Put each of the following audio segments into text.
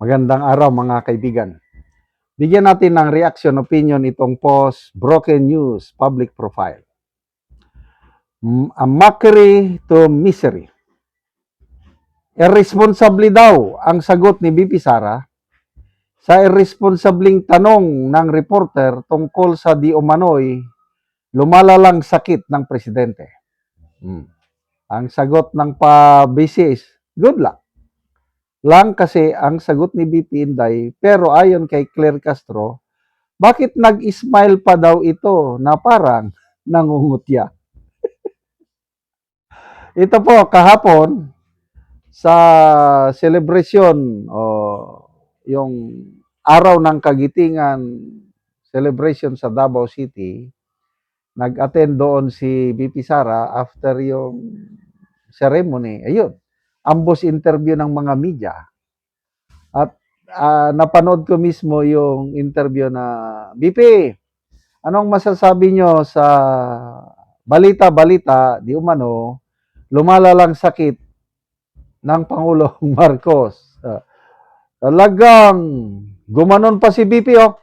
Magandang araw mga kaibigan. Bigyan natin ng reaction opinion itong post, Broken News Public Profile. A mockery to misery. Irresponsable daw ang sagot ni BP Sara sa irresponsabling tanong ng reporter tungkol sa di umano'y lumalalang sakit ng presidente. Ang sagot ng pa-BC is, good luck lang kasi ang sagot ni BP Inday, pero ayon kay Claire Castro, bakit nag-smile pa daw ito na parang nangungutya? Ito po, kahapon, sa celebration, yung araw ng kagitingan celebration sa Davao City, nag-attend doon si BP Sara after yung ceremony. Ayun, ambos interview ng mga media. At napanood ko mismo yung interview na, BP, anong masasabi nyo sa balita-balita, di umano, lumalalang sakit ng Pangulong Marcos? Talagang gumanon pa si BP, oh.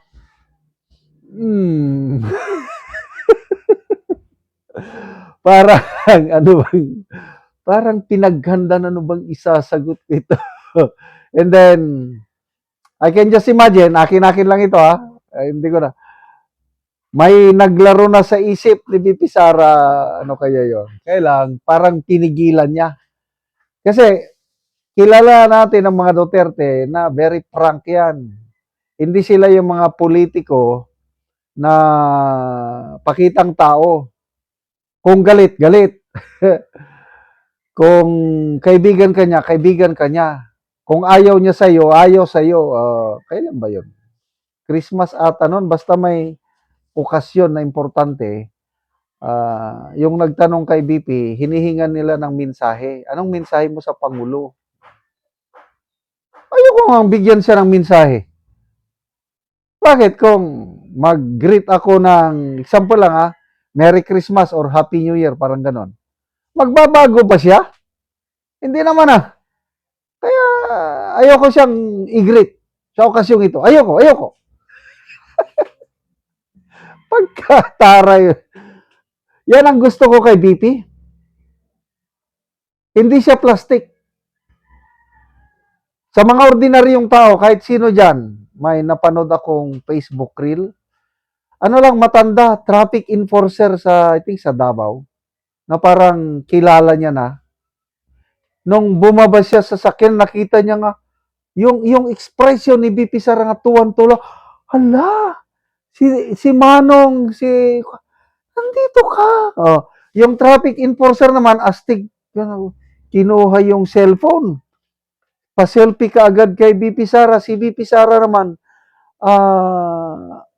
Parang, ano bang, parang pinaghanda na ano bang isasagot ito. And then, I can just imagine, akin-akin lang ito, ha. Hindi ko na. May naglaro na sa isip ni BP Sara, ano kaya yon? Kailang, parang pinigilan niya. Kasi, kilala natin ang mga Duterte na very frank yan. Hindi sila yung mga politiko na pakitang tao. Kung galit, galit. Kung kaibigan ka niya, kaibigan ka niya. Kung ayaw niya sa'yo, ayaw sa'yo. Kailan ba yun? Christmas ata nun, basta may okasyon na importante. Yung nagtanong kay BP, hinihingan nila ng mensahe. Anong mensahe mo sa Pangulo? Ayoko nga bigyan siya ng mensahe. Bakit? Kung mag-greet ako ng, example lang Merry Christmas or Happy New Year, parang ganon. Magbabago ba siya? Hindi naman Kaya ayoko siyang i-greet sa okasyong ito. Ayoko. Pagkataray. Yan ang gusto ko kay BP. Hindi siya plastic. Sa mga ordinaryong tao, kahit sino dyan, may napanood akong Facebook reel. Ano lang matanda, traffic enforcer sa, I think sa Davao, na parang kilala niya na. Nung bumaba siya sa sakyan, nakita niya nga, yung expression ni BP Sara nga tuwan-tuwa. Hala, si Manong, nandito ka. Yung traffic enforcer naman, astig, kinuha yung cellphone. Pa-selfie ka agad kay BP Sara. Si BP Sara naman,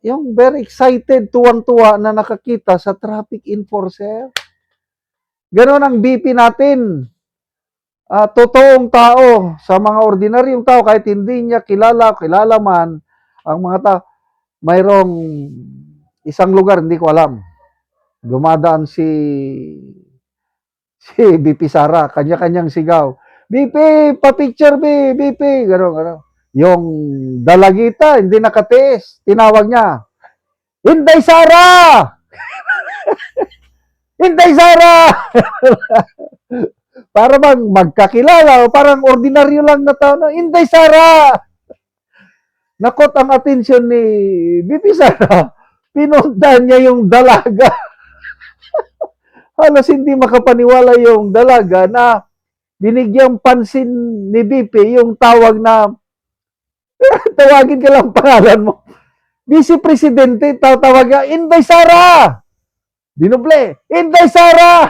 yung very excited, tuwan-tuwa na nakakita sa traffic enforcer. Ganon ang BP natin. Totoong tao, sa mga ordinaryong tao, kahit hindi niya kilala man, ang mga tao, mayroong isang lugar, hindi ko alam. Dumadaan si BP Sara, kanya-kanyang sigaw. BP, pa-picture, BP, gano'n. Yung dalagita, hindi nakatiis. Tinawag niya, Inday Sara! Inday Sara! Para bang magkakilala o parang ordinaryo lang na tao na, Inday Sara! Nakot ang atensyon ni BP Sara. Pinuntahan niya yung dalaga. Halos hindi makapaniwala yung dalaga na binigyang pansin ni BP yung tawag na tawagin ka lang pangalan mo. Vice Presidente, tatawag ka, Inday Sara! Dinoble, Inday Sara!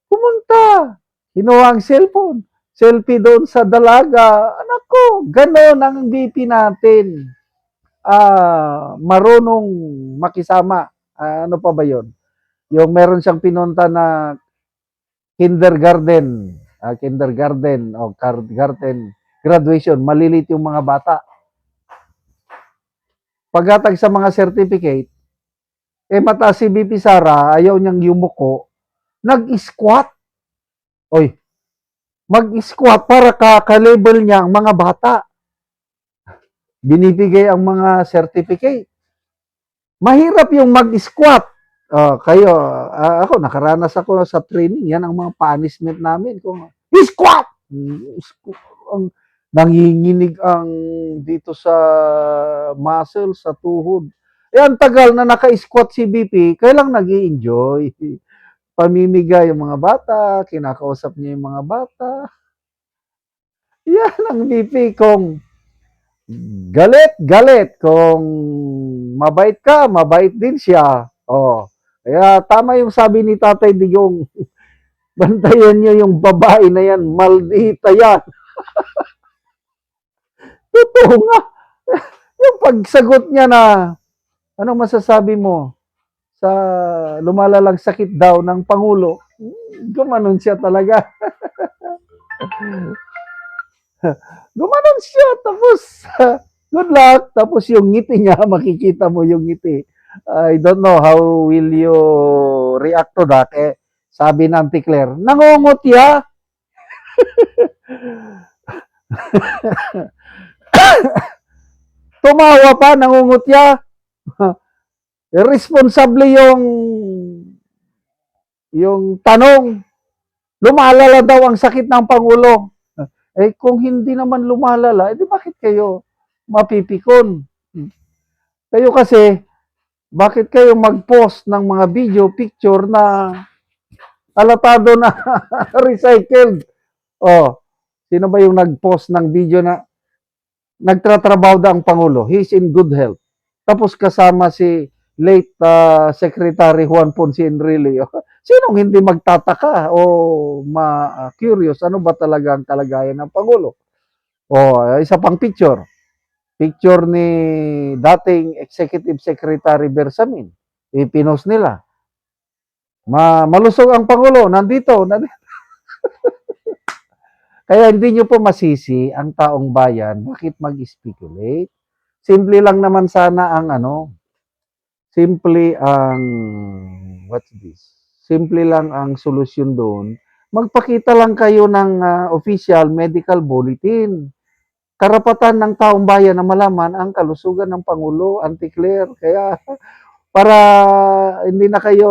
Pumunta. Kinuha ang cellphone. Selfie doon sa dalaga. Anak ko, ganon ang BP natin. Marunong makisama. Ano pa ba yon? Yung meron siyang pinunta na kindergarten o garden graduation, malilit yung mga bata. Paghatag sa mga certificate, mataas si BP Sara, ayaw niyang yumuko, nag-squat. Oy, mag-squat para ka-level niya ang mga bata. Binibigay ang mga certificate. Mahirap yung mag-squat. Kayo, ako, nakaranas ako sa training. Yan ang mga punishment namin. Kung, squat! Ang, nanginginig ang dito sa muscle, sa tuhod. Ang tagal na naka-squat si BP, kailang nag enjoy Pamimigay yung mga bata, kinakausap niya yung mga bata. Yan ang BP. Kung galit. Kung mabait ka, mabait din siya. Kaya tama yung sabi ni Tatay Digong, bantayan niyo yung babae na yan, maldita yan. Totoo nga. Yung pagsagot niya na, ano masasabi mo sa lumalalang sakit daw ng Pangulo? Gumanon siya talaga. Gumanon siya, tapos good luck. Tapos yung ngiti niya, makikita mo yung ngiti. I don't know how will you react to that. Sabi ng Auntie Claire, nangungutya. Tumawa pa, nangungutya. Irresponsible yung tanong. Lumalala daw ang sakit ng Pangulo. Kung hindi naman lumalala, edi bakit kayo mapipikon? Kayo kasi, bakit kayo mag-post ng mga video, picture na alatado na recycled? Sino ba yung nag-post ng video na nagtratrabaho daw ang Pangulo? He's in good health. Tapos kasama si late Secretary Juan Ponce Enrile. Sinong hindi magtataka o ma-curious ano ba talaga ang kalagayan ng Pangulo? Isa pang picture. Picture ni dating Executive Secretary Bersamin. Ipinost nila. Malusog ang Pangulo. Nandito. Kaya hindi nyo po masisi ang taong bayan. Bakit mag-speculate? Simple lang naman sana ang what's this? Simple lang ang solusyon doon. Magpakita lang kayo ng official medical bulletin. Karapatan ng taong bayan na malaman ang kalusugan ng Pangulo, Auntie Claire. Kaya para hindi na kayo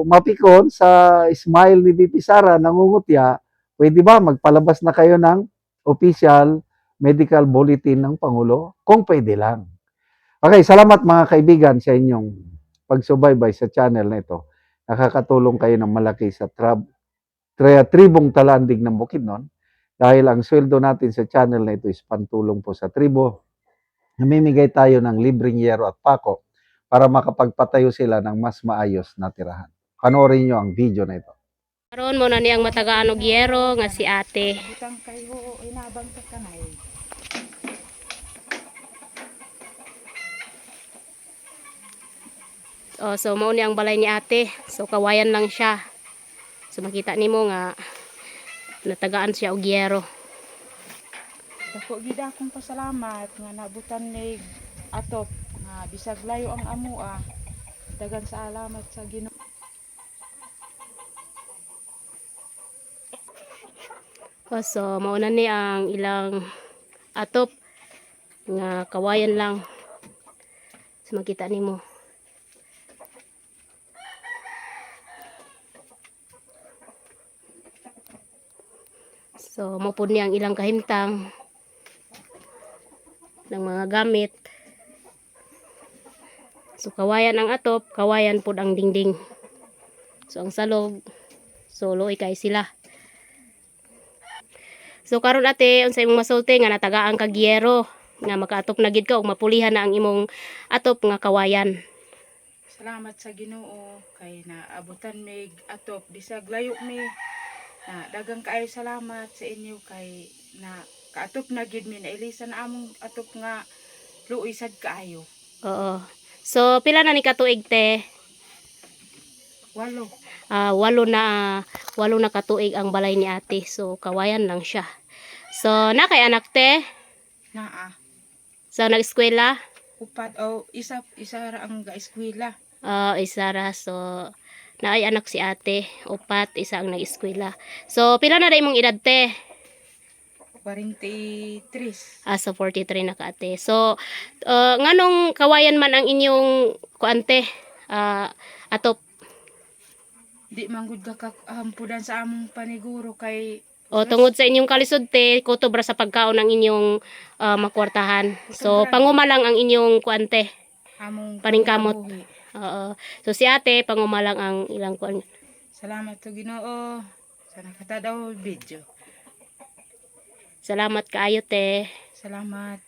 mapikon sa smile ni BP Sara nangungutya, pwede ba magpalabas na kayo ng official medical bulletin ng Pangulo? Kung pwede lang. Okay, salamat mga kaibigan sa inyong pagsubaybay sa channel na ito. Nakakatulong kayo ng malaki sa tribong Talandig ng Bukidnon dahil ang sweldo natin sa channel na ito is pantulong po sa tribo. Namimigay tayo ng libreng yero at pako para makapagpatayo sila ng mas maayos na tirahan. Panoorin nyo ang video na ito. Karon mo na niyang matagaan og yero nga si ate. Butang kayo, inabang sa kanay. So mao ni ang balay ni ate. So kawayan lang siya. So makita nimo nga natagaan siya og yero. Dako gid akong pasalamat nga nabutan ni atop nga bisag layo ang amua. Dagan sa alamat sa Ginoo. So mao na ni ang ilang atop nga kawayan lang. So makita nimo. So mo pud ni ang ilang kahimtang ng mga gamit. So kawayan ang atop, kawayan pud ang dingding. So ang salog, so luoy kay sila. So karon ate, unsay imong masulti nga natagaan kag yero nga makaatop na gid ka ug mapulihan na ang imong atop nga kawayan. Salamat sa Ginoo kay naabutan mig atop bisag layo mi. Dagang kaayo salamat sa inyo kay na kaatop na gid mi na ilisan among atop nga luoy sad kaayo. Oo. So pila na ni katuig te? 8. Walo na katuig ang balay ni ate. So kawayan lang siya. So na kay anak te? Naa. So nag-eskwela? Upat isa ra ang gaeskwela. Isa ra. So na ay anak si ate, upat, isa ang nag-eskwela. So, pila na dahil mong edad te? 43. So 43 na ka ate. So, nganong kawayan man ang inyong kuante? Atop. Di manggod ka hampudan sa among paniguro kay O tungod sa inyong kalisod te, kutobra sa pagkaon ng inyong makwartahan. So, panguma lang ang inyong kuante. among Paningkamot. panginabuhi. Oo. So, si ate, panguma lang ang ilang kuan. Salamat to Ginoo sa nakatadaw video. Salamat kaayo te. Salamat.